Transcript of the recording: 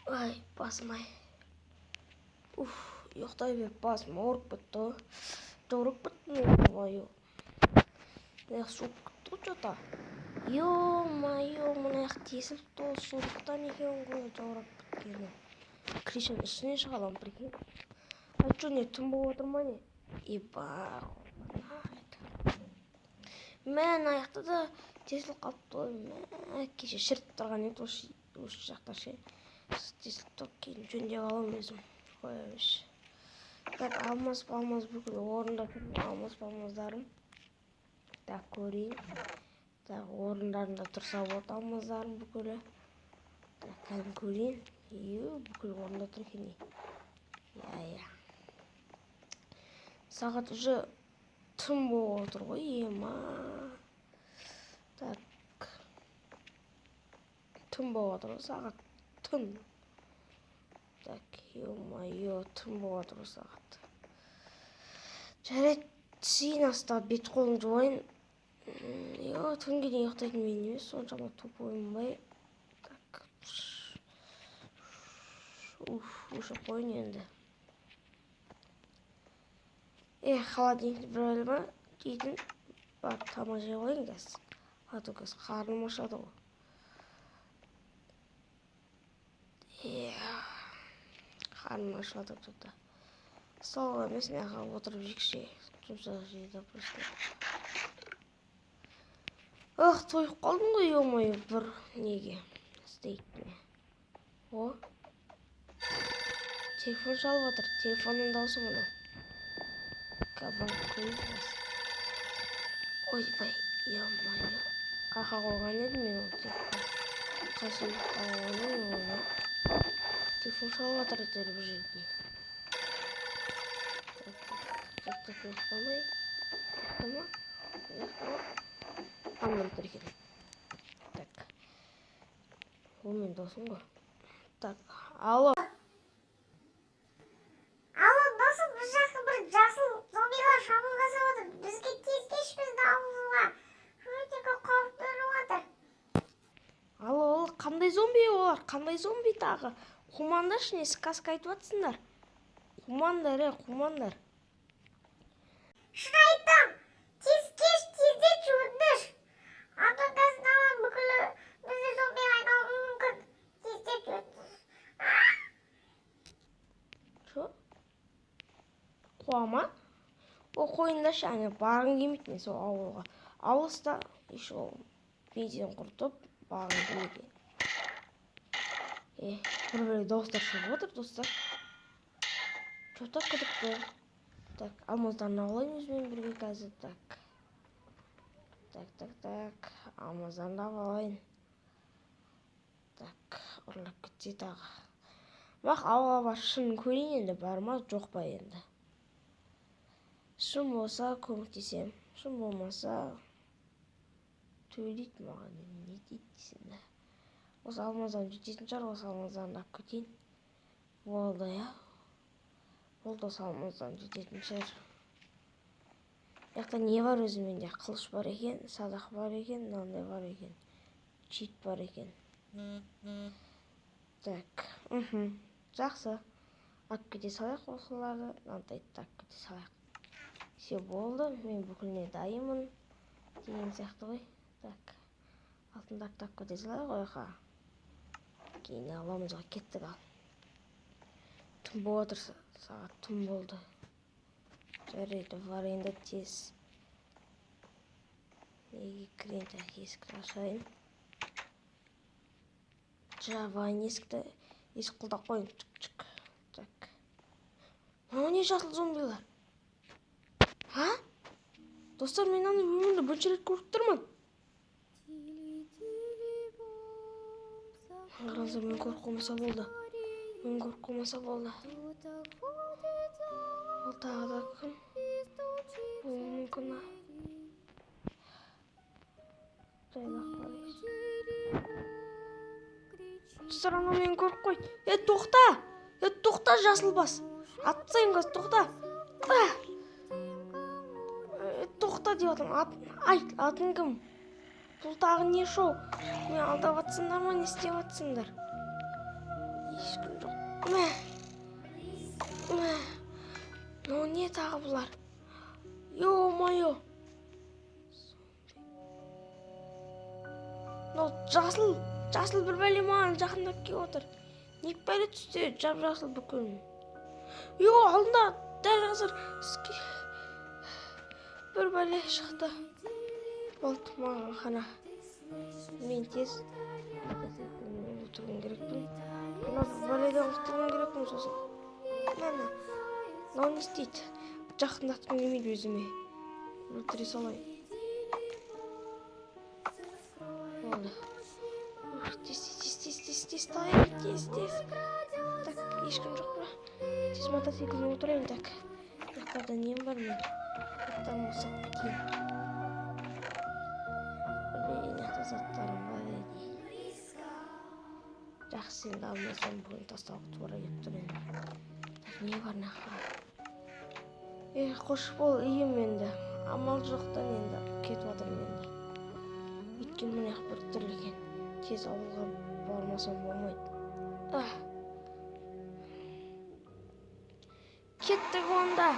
Ай, басым ай. Ұйықтай беріп басым ауырып кетті. Жауырып кетті ой. Суық кетті ғой жота. Ё-моё, мына аяқ тесіліп тұр, сондықтан екен ғой жаурап кеткені. Кришаның үстіне шығалам, прикинь. А что, не түн болып отыр ма не? Бар. Мен аяқта да тесіліп қалыпты ғой. Кеше шіріп тұрған еді осы жақта ше. Тесіліп тұр, кейін жөндеп аламын өзім. Қоя берші. Так, алмаз бүкіл орында тұрмын, алмаздарым. Так, көрейін. Так, орындарында тұрса болады алмаздарым бүкілі. Так, кәдім көрейін. Бүкіл орында тұр екен. Я. Сағат уже түн болып отыр ғой, ема. Так. Түн болып отыр ғой, сағат түн. Так, ё-моё, түн болып отыр ғой сағат. Жарайды, сен аста бет қолын жуайын. Түнге дейін ұйықтайтын мен емес, соншама тупоймын бай. Так. Уже қойын енді. Холодильникті бір өлі ма дейтін. Барып тамақ жей қойын кәз. Аты кәз қарным ашады ғой. Қарным ашады жота. Сол емес, неға отырып жекше. Жұмсақ жейді просто. Тойып қалдым ғой, ё-моё, бір неге. Стейкіне. Телефон шалып отыр. Телефонның даусы мұны. Кабан көйіп. Ойбай, ё-моё. Қақа қойған едім мен ол телефон. Қасым қойғаным оны. Телефон шалып отыр етері бір жерге. Так, ұйықтамай. Ұйықтама. Аман тұр екен. Так. Ол мен досым ғой. Так, алло. Алло, досым, біз жаққа бір жасыл зомбилар шабуылдасып отыр. Бізге тез кеш, бізді ауылға. Өте көп қауіп төніп отыр. Алло, қандай зомби олар? Қандай зомби тағы? Қумандар шыне, сказка айтып атсыңдар. Қумандар. Шын айттым. Тез кеш, тезде чудныш. Атондасың алам бүкілі бізді зомбиға айналуы мүмкін. Тезде чудныш. Шо? Қуама? Ол қойында шәне барғың келмейді мен сол ауылға. Ауылыста еш ол бензин құртып барғың келмейді. Бір достар шығып отыр, достар. Что-то күдікті. Так, алмаздарын алайын өзімен бірге қазір. Так. Алмаздарын алайын. Так, ұрлап кетсе тағы. Бақ, ауылға бар шынын көрейін енді, бар ма, жоқ па енді. Шын болса көмектесем, шын болмаса төлейді маған, не дейді десінде. Осы алмаздан жететін шығар, осы алмаздан ап кетейін. Болды, я. Болды, осы алмаздан жететін шығар. Яқта не бар өзіменде? Қылыш бар екен, садақ бар екен, мынандай бар екен. Чит бар екен. Так, жақсы. Ап кете салайық осыларды, мынандайды ап кете салайық. Все болды, мен бүкіліне дайынмын. Деген сияқты ғой. Так, алтындарды ап кете салайық ойға. Кейін аламызға кеттік ал. Түн болып отырса, сағат түн болды. Жарайды, барайында тез. Неге кірейін, так, есікті ашайын. Жабайын есікті, есік қылдақ қойын, чүк. Так. Не жасыл зомбилар? Достар, мен аны өмірімде бірінші рет көріп тұрмын. Қараңыздар, мен көріп қалмаса болды. Ол тағы да кім? Бұл мүмкін. Жайлақ бар. Достар, ана мен көріп қой. Тоқта, жасыл бас. Атсайын қыз, тоқта. Тоқта деп атым. Айт, атын кім? Бұл тағы не шоу? Мен алдап атсыңдар ма, не істеп атсыңдар? ешкім жоқ. Не тағы бұлар? Ё-моё. Жасыл бір бәле маған жақындап келіп отыр. Не бәле түсте жап-жасыл бүкіл. Алдында дәл қазір бір бәле шықты. Болды маған ғана. Мен тез отыруым керекпін. Мына бәледен құтылуым керекпін сосын. Мынау не істейді? Жақындатқым келмейді өзіме. Өлтіре салайын. Болды. Тез. Так, ешкім жоқ па? Тез мотоцикліне отырайын, так. Жақтарда нем бар мен? Жақтарым ұсақ кейін. Жақта заттарым бар еді. Жақсы енді алмасам бүгін тастауға тура келіп тұр енді. Так, не бар наққа? Қош бол ием енді. Амал жоқтан енді кетіп отырмын енді. Өйткені міне бір түрлі екен. Тез ауылға бармасам болмайды. Кеттік онда.